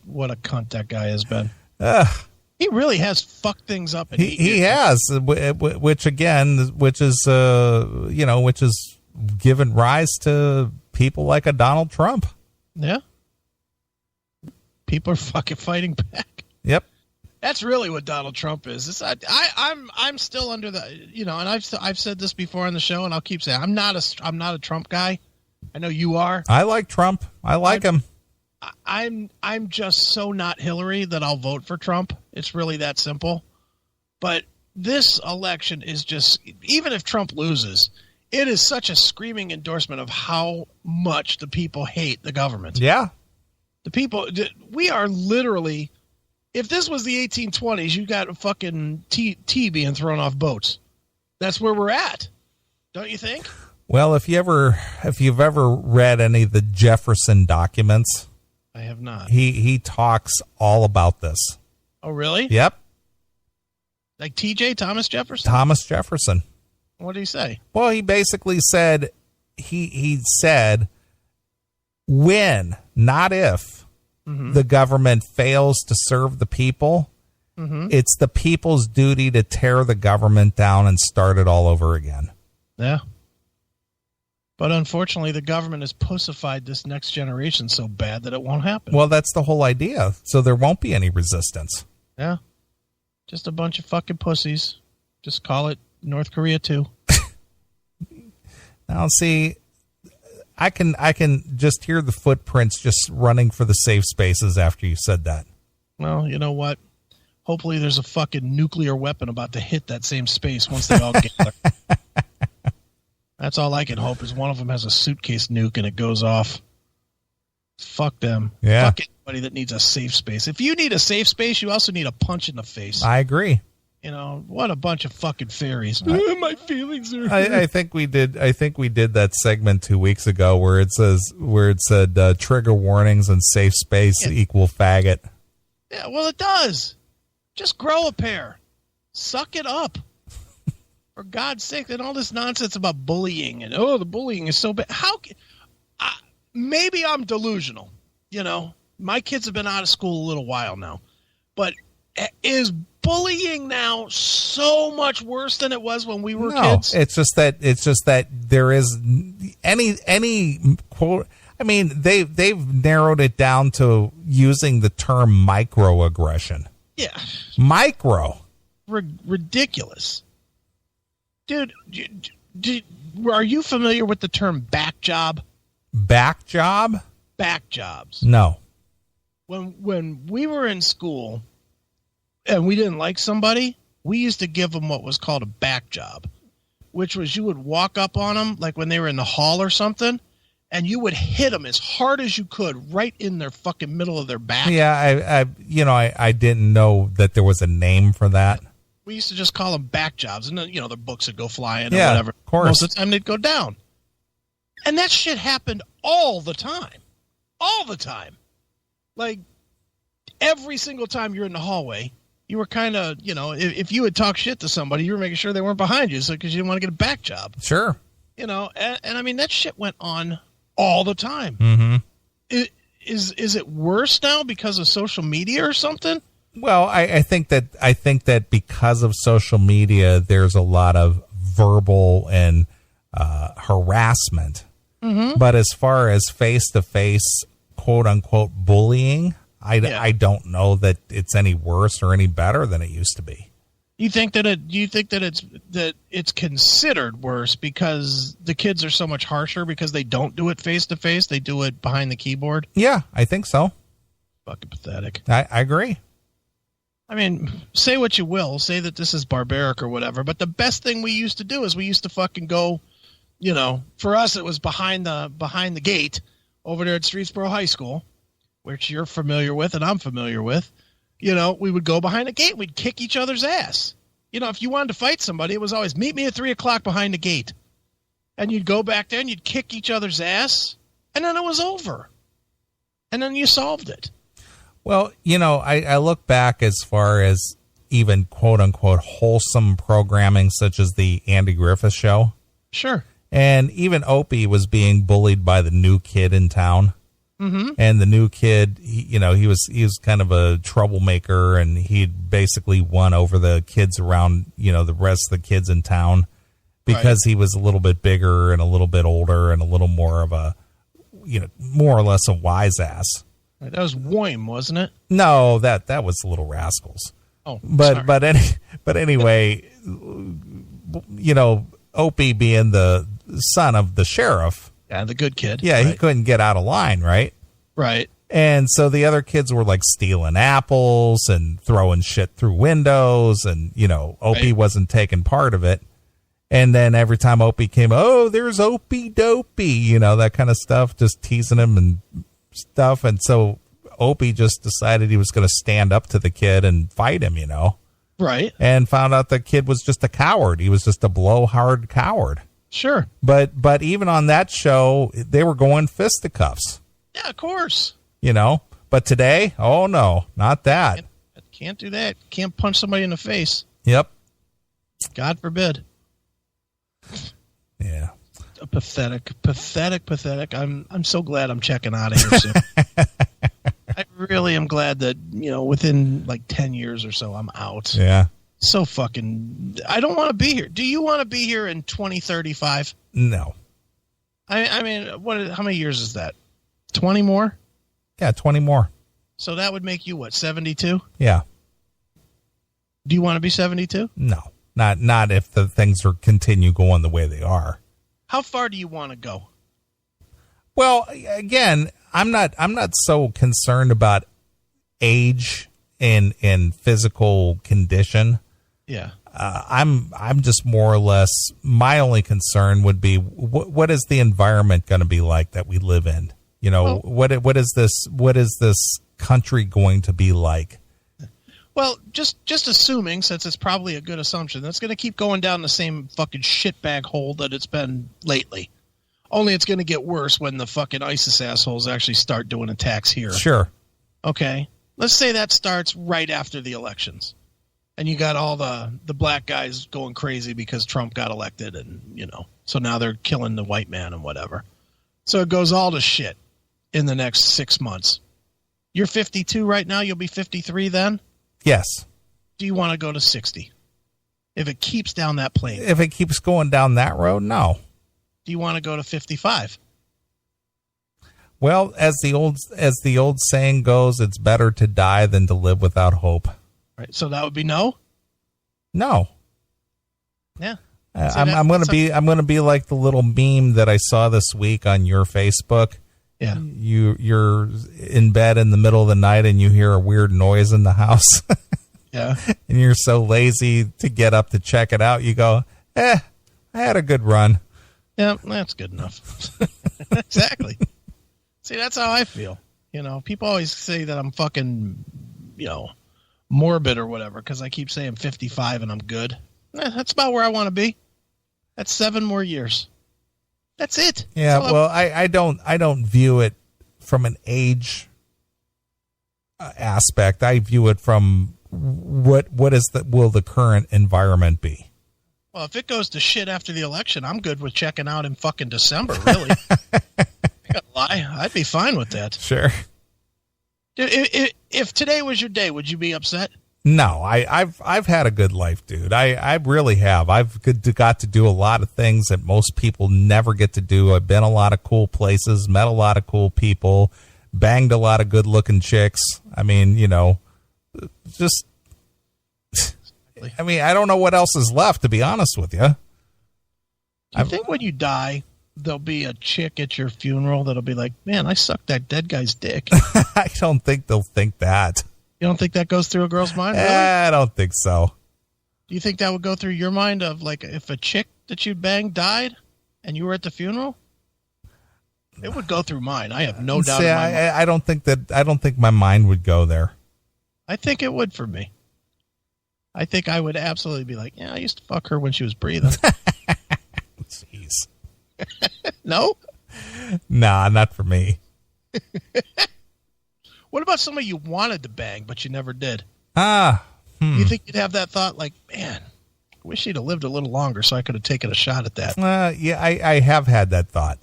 What a cunt that guy has been. He really has fucked things up. He has, which is given rise to people like a Donald Trump. Yeah. People are fucking fighting back. Yep. That's really what Donald Trump is. I'm still under the, and I've said this before on the show, and I'll keep saying I'm not a Trump guy. I know you are. I like Trump. I like him. I'm just so not Hillary that I'll vote for Trump. It's really that simple. But this election is just, even if Trump loses, it is such a screaming endorsement of how much the people hate the government. Yeah. The people, we are literally, if this was the 1820s, you got a fucking tea being thrown off boats. That's where we're at. Don't you think? Well, if you've ever read any of the Jefferson documents, I have not. He talks all about this. Oh, really? Yep. Like TJ, Thomas Jefferson? Thomas Jefferson. What did he say? Well, he basically said, he said, when, not if, the government fails to serve the people, it's the people's duty to tear the government down and start it all over again. Yeah. But unfortunately, the government has pussified this next generation so bad that it won't happen. Well, that's the whole idea. So there won't be any resistance. Yeah. Just a bunch of fucking pussies. Just call it North Korea 2. Now, see, I can just hear the footprints just running for the safe spaces after you said that. Well, you know what? Hopefully there's a fucking nuclear weapon about to hit that same space once they all get there. That's all I can hope is one of them has a suitcase nuke and it goes off. Fuck them. Yeah. Fuck anybody that needs a safe space. If you need a safe space, you also need a punch in the face. I agree. What a bunch of fucking fairies. My feelings are hurt. I think we did that segment 2 weeks ago where it said trigger warnings and safe space equal faggot. Yeah, well, it does. Just grow a pair. Suck it up. For God's sake, and all this nonsense about bullying and the bullying is so bad. Maybe I'm delusional. My kids have been out of school a little while now, but is bullying now so much worse than it was when we were kids? It's just that there is any quote. I mean, they've narrowed it down to using the term microaggression. Yeah, micro. Ridiculous. Dude, are you familiar with the term back job? Back job? Back jobs. No. When we were in school and we didn't like somebody, we used to give them what was called a back job, which was you would walk up on them like when they were in the hall or something, and you would hit them as hard as you could right in their fucking middle of their back. Yeah, I didn't know that there was a name for that. We used to just call them back jobs, and then, their books would go flying or whatever. Of course. Most of the time they'd go down. And that shit happened all the time. All the time. Like, every single time you're in the hallway, you were kind of, if you would talk shit to somebody, you were making sure they weren't behind you because you didn't want to get a back job. Sure. And I mean, that shit went on all the time. Mm-hmm. Is it worse now because of social media or something? Well, I think that because of social media, there's a lot of verbal and harassment. Mm-hmm. But as far as face-to-face, quote-unquote, bullying, I don't know that it's any worse or any better than it used to be. You think that it's considered worse because the kids are so much harsher because they don't do it face-to-face, they do it behind the keyboard? Yeah, I think so. Fucking pathetic. I agree. I mean, say what you will, say that this is barbaric or whatever, but the best thing we used to do is we used to fucking go, for us it was behind the gate over there at Streetsboro High School, which you're familiar with and I'm familiar with. We would go behind the gate, we'd kick each other's ass. If you wanted to fight somebody, it was always meet me at 3:00 behind the gate. And you'd go back there and you'd kick each other's ass, and then it was over. And then you solved it. Well, I look back as far as even quote-unquote wholesome programming such as the Andy Griffith Show. Sure. And even Opie was being bullied by the new kid in town. And the new kid, he was kind of a troublemaker, and he'd basically won over the kids around, the rest of the kids in town because he was a little bit bigger and a little bit older and a little more of a, more or less a wise ass. That was Woim, wasn't it? No, that was Little Rascals. Oh, but anyway, Opie being the son of the sheriff. Yeah, the good kid. Yeah, he couldn't get out of line, right? Right. And so the other kids were like stealing apples and throwing shit through windows, and Opie wasn't taking part of it. And then every time Opie came, oh, there's Opie Dopey, that kind of stuff, just teasing him and stuff. And so Opie just decided he was going to stand up to the kid and fight him, Right. And found out the kid was just a coward. He was just a blowhard coward. Sure. But even on that show, they were going fisticuffs. Yeah, of course. But today, oh no, not that. Can't do that. Can't punch somebody in the face. Yep. God forbid. Yeah. Pathetic. I'm so glad I'm checking out of here soon. I really am glad that, within like 10 years or so, I'm out. Yeah. So fucking, I don't want to be here. Do you want to be here in 2035? No. I mean, how many years is that? 20 more? Yeah, 20 more. So that would make you what, 72? Yeah. Do you want to be 72? No. Not if the things continue going the way they are. How far do you want to go? Well, again, I'm not so concerned about age and physical condition. Yeah. I'm just more or less, my only concern would be what is the environment going to be like that we live in? What is this country going to be like? Well, just assuming, since it's probably a good assumption, that's going to keep going down the same fucking shitbag hole that it's been lately. Only it's going to get worse when the fucking ISIS assholes actually start doing attacks here. Sure. Okay. Let's say that starts right after the elections. And you got all the black guys going crazy because Trump got elected, and, so now they're killing the white man and whatever. So it goes all to shit in the next 6 months. You're 52 right now. You'll be 53 then? Yes. Do you want to go to 60? If it keeps down that plane. If it keeps going down that road, no. Do you want to go to 55? Well, as the old saying goes, it's better to die than to live without hope. Right. So that would be no? No. Yeah. I'm going to be like the little meme that I saw this week on your Facebook. Yeah. You're in bed in the middle of the night and you hear a weird noise in the house. Yeah. And you're so lazy to get up to check it out. You go, I had a good run. Yeah, that's good enough. Exactly. See, that's how I feel. People always say that I'm fucking, morbid or whatever because I keep saying 55 and I'm good. That's about where I want to be. That's 7 more years. That's it. Yeah, well, I don't view it from an age aspect. I view it from will the current environment be? Well, if it goes to shit after the election, I'm good with checking out in fucking December, really. I gotta lie. I'd be fine with that. Sure. If today was your day, would you be upset? No, I've had a good life, dude. I really have. I've got to do a lot of things that most people never get to do. I've been a lot of cool places, met a lot of cool people, banged a lot of good looking chicks. I mean, just, I mean, I don't know what else is left, to be honest with you. Do you think when you die, there'll be a chick at your funeral that'll be like, man, I sucked that dead guy's dick? I don't think they'll think that. You don't think that goes through a girl's mind? Really? I don't think so. Do you think that would go through your mind of like if a chick that you banged died and you were at the funeral? It would go through mine. I have no doubt. I don't think my mind would go there. I think it would for me. I think I would absolutely be like, yeah, I used to fuck her when she was breathing. Jeez. No? Nah, not for me. What about somebody you wanted to bang, but you never did? You think you'd have that thought like, man, I wish she'd have lived a little longer so I could have taken a shot at that? Yeah, I have had that thought.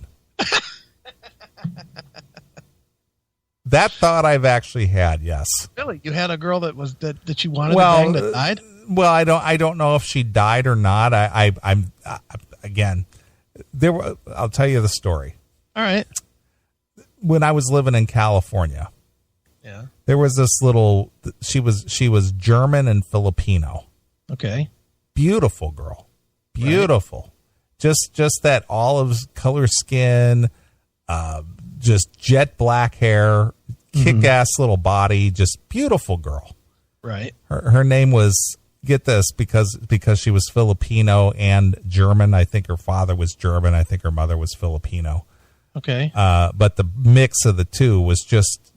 That thought I've actually had, yes. Really? You had a girl that you wanted to bang that died? Well, I don't know if she died or not. I'm again, I'll tell you the story. All right. When I was living in California, yeah, there was this little. She was German and Filipino. Okay. Beautiful girl, beautiful. Right. Just that olive color skin, just jet black hair, kick-ass little body, just beautiful girl. Right. Her name was, get this, because she was Filipino and German. I think her father was German. I think her mother was Filipino. Okay. But the mix of the two was just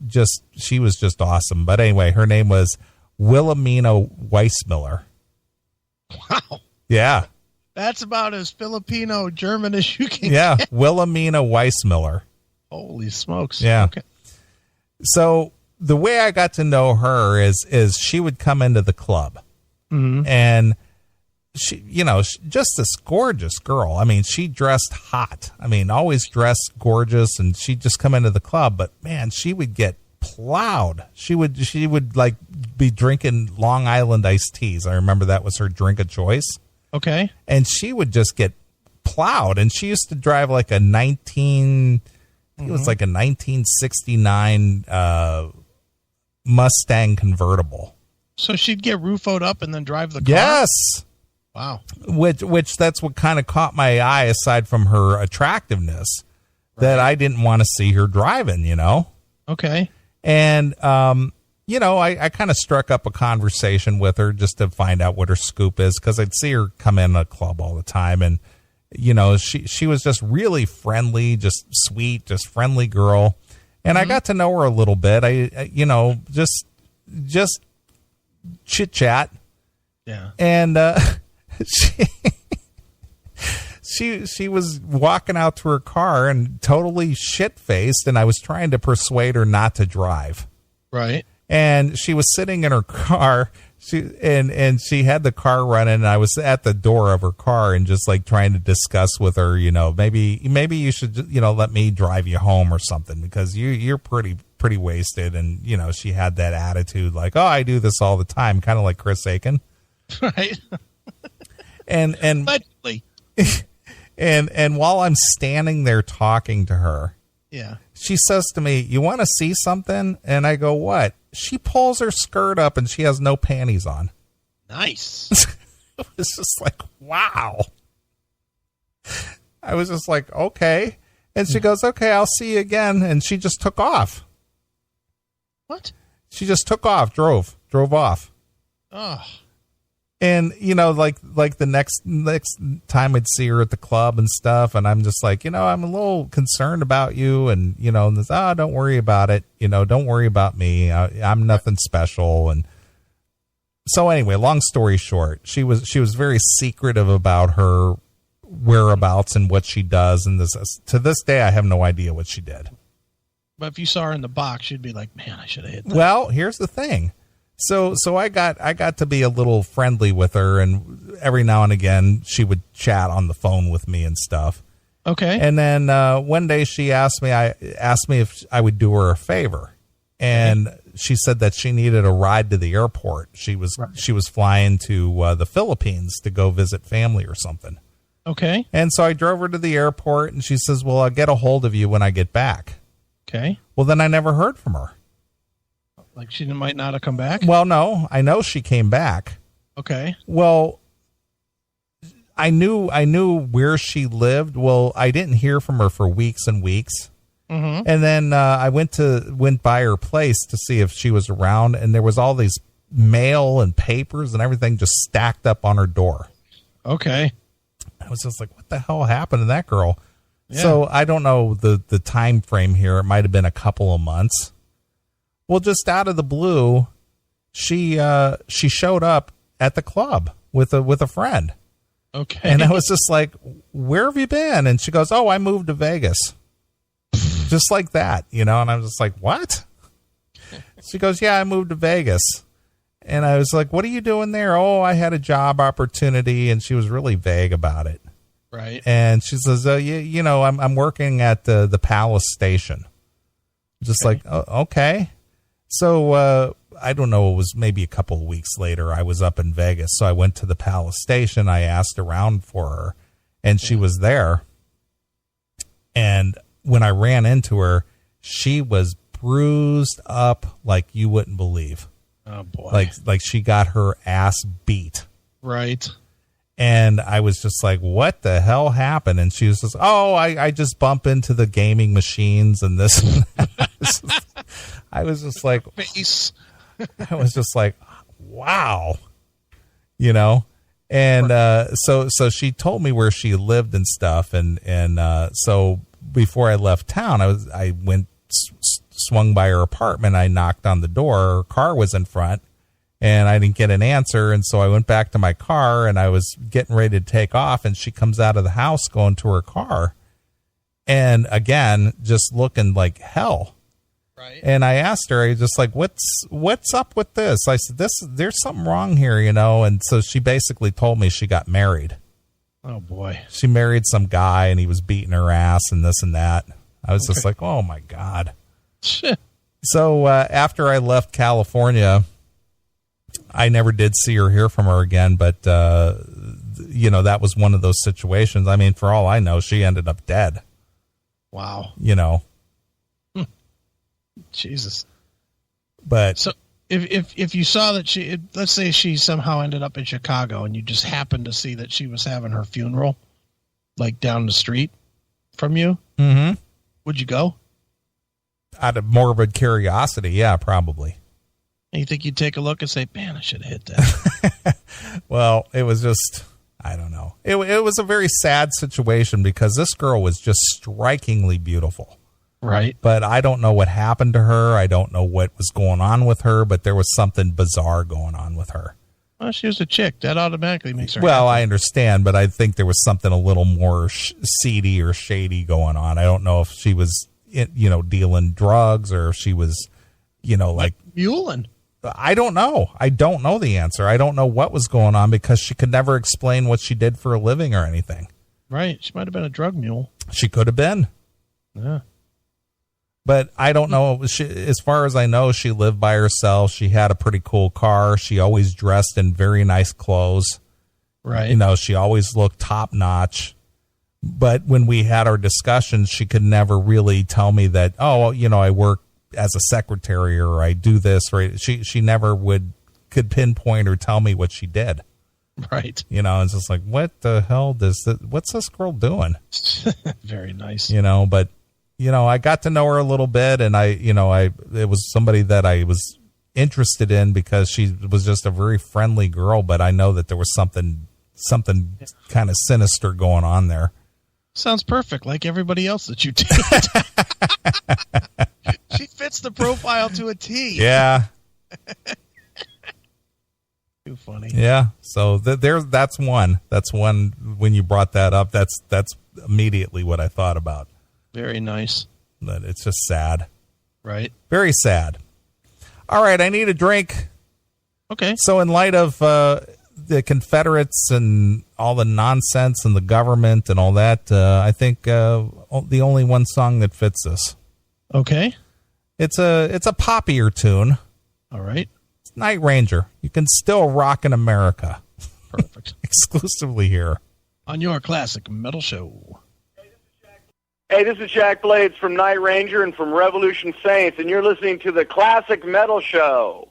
she was just awesome. But anyway, her name was Wilhelmina Weissmiller. Wow. Yeah. That's about as Filipino German as you can get. Wilhelmina Weissmiller. Holy smokes. Yeah. Okay. So the way I got to know her is she would come into the club, and she, just this gorgeous girl. I mean, she dressed hot. I mean, always dressed gorgeous, and she'd just come into the club. But man, she would get plowed. She would like be drinking Long Island iced teas. I remember that was her drink of choice. Okay. And she would just get plowed. And she used to drive like a 1969 Mustang convertible. So she'd get roofoed up and then drive the car? Yes. Wow. Which that's what kind of caught my eye, aside from her attractiveness, that I didn't want to see her driving, Okay. And, I kind of struck up a conversation with her just to find out what her scoop is, because I'd see her come in a club all the time. And, she was just really friendly, just sweet, just friendly girl. And I got to know her a little bit. I just chit chat. Yeah. And, she was walking out to her car and totally shit-faced, and I was trying to persuade her not to drive. Right. And she was sitting in her car. She had the car running, and I was at the door of her car and just like trying to discuss with her, maybe you should, let me drive you home or something, because you're pretty wasted. And, she had that attitude like, oh, I do this all the time. Kind of like Chris Aiken. Right. and Allegedly. And while I'm standing there talking to her, yeah, she says to me, "You want to see something?" And I go, "What?" She pulls her skirt up and she has no panties on. Nice. It was just like, wow. I was just like, okay. And she goes, "Okay, I'll see you again." And she just took off. What? She just took off, drove off. Oh. And, like the next time I'd see her at the club and stuff, and I'm just like, I'm a little concerned about you, and, and this, don't worry about it. Don't worry about me. I'm nothing special. And so anyway, long story short, she was very secretive about her whereabouts and what she does. And to this day, I have no idea what she did. But if you saw her in the box, you'd be like, man, I should have hit that. Well, here's the thing. So I got to be a little friendly with her, and every now and again she would chat on the phone with me and stuff. Okay. And then one day she asked me if I would do her a favor, and she said that she needed a ride to the airport. She was flying to the Philippines to go visit family or something. Okay. And so I drove her to the airport, and she says, "Well, I'll get a hold of you when I get back." Okay. Well, then I never heard from her. Like she might not have come back? Well, no, I know she came back. Okay. Well, I knew where she lived. Well, I didn't hear from her for weeks and weeks. Mm-hmm. And then I went by her place to see if she was around, and there was all these mail and papers and everything just stacked up on her door. Okay. I was just like, what the hell happened to that girl? Yeah. So I don't know the time frame here. It might have been a couple of months. Well, just out of the blue, she showed up at the club with a friend. Okay. And I was just like, "Where have you been?" And she goes, "Oh, I moved to Vegas." Just like that, And I was just like, "What?" She goes, "Yeah, I moved to Vegas." And I was like, "What are you doing there?" "Oh, I had a job opportunity." And she was really vague about it. Right. And she says, I'm working at the Palace Station. Just like, okay. So I don't know, it was maybe a couple of weeks later. I was up in Vegas, so I went to the Palace Station. I asked around for her, and she was there. And when I ran into her, she was bruised up like you wouldn't believe. Oh, boy. Like she got her ass beat. Right. And I was just like, what the hell happened? And she was just, I just bump into the gaming machines and this and that. I was just like, face. I was just like, wow, you know? And so she told me where she lived and stuff. And so before I left town, I went, swung by her apartment. I knocked on the door. Her car was in front. And I didn't get an answer, and so I went back to my car, and I was getting ready to take off, and she comes out of the house going to her car, and again, just looking like hell. Right. And I asked her, I just like, what's up with this? I said, there's something wrong here, you know? And so she basically told me she got married. Oh, boy. She married some guy, and he was beating her ass and this and that. I was just like, oh, my God. So after I left California, I never did see or hear from her again, but, you know, that was one of those situations. I mean, for all I know, she ended up dead. Wow. You know. Jesus. But so if you saw that let's say she somehow ended up in Chicago and you just happened to see that she was having her funeral, like down the street from you, would you go? Out of morbid curiosity, yeah, probably. And you think you'd take a look and say, man, I should have hit that. Well, it was just, I don't know. It was a very sad situation because this girl was just strikingly beautiful. Right. But I don't know what happened to her. I don't know what was going on with her, but there was something bizarre going on with her. Well, she was a chick. That automatically makes her Well, happy. I understand, but I think there was something a little more seedy or shady going on. I don't know if she was, you know, dealing drugs or if she was, you know, like muling. I don't know. I don't know the answer. I don't know what was going on because she could never explain what she did for a living or anything. Right. She might have been a drug mule. She could have been. Yeah. But I don't know. As far as I know, she lived by herself. She had a pretty cool car. She always dressed in very nice clothes. Right. You know, she always looked top notch. But when we had our discussions, she could never really tell me that, oh, you know, I work as a secretary or I do this. Right. She never could pinpoint or tell me what she did. Right. You know, it's just like, what the hell what's this girl doing? Very nice. You know, but you know, I got to know her a little bit, and it was somebody that I was interested in because she was just a very friendly girl, but I know that there was something kind of sinister going on there. Sounds perfect, like everybody else that you date. She fits the profile to a T. Yeah. Too funny. Yeah. So that's one. That's one. When you brought that up, that's immediately what I thought about. Very nice. But it's just sad. Right. Very sad. All right, I need a drink. Okay. So in light of the Confederates and all the nonsense and the government and all that, I think the only one song that fits this. Okay. It's a poppier tune. All right. It's Night Ranger. You can still rock in America. Perfect. Exclusively here on your classic metal show. Hey, this is Jack Blades from Night Ranger and from Revolution Saints, and you're listening to the Classic Metal Show.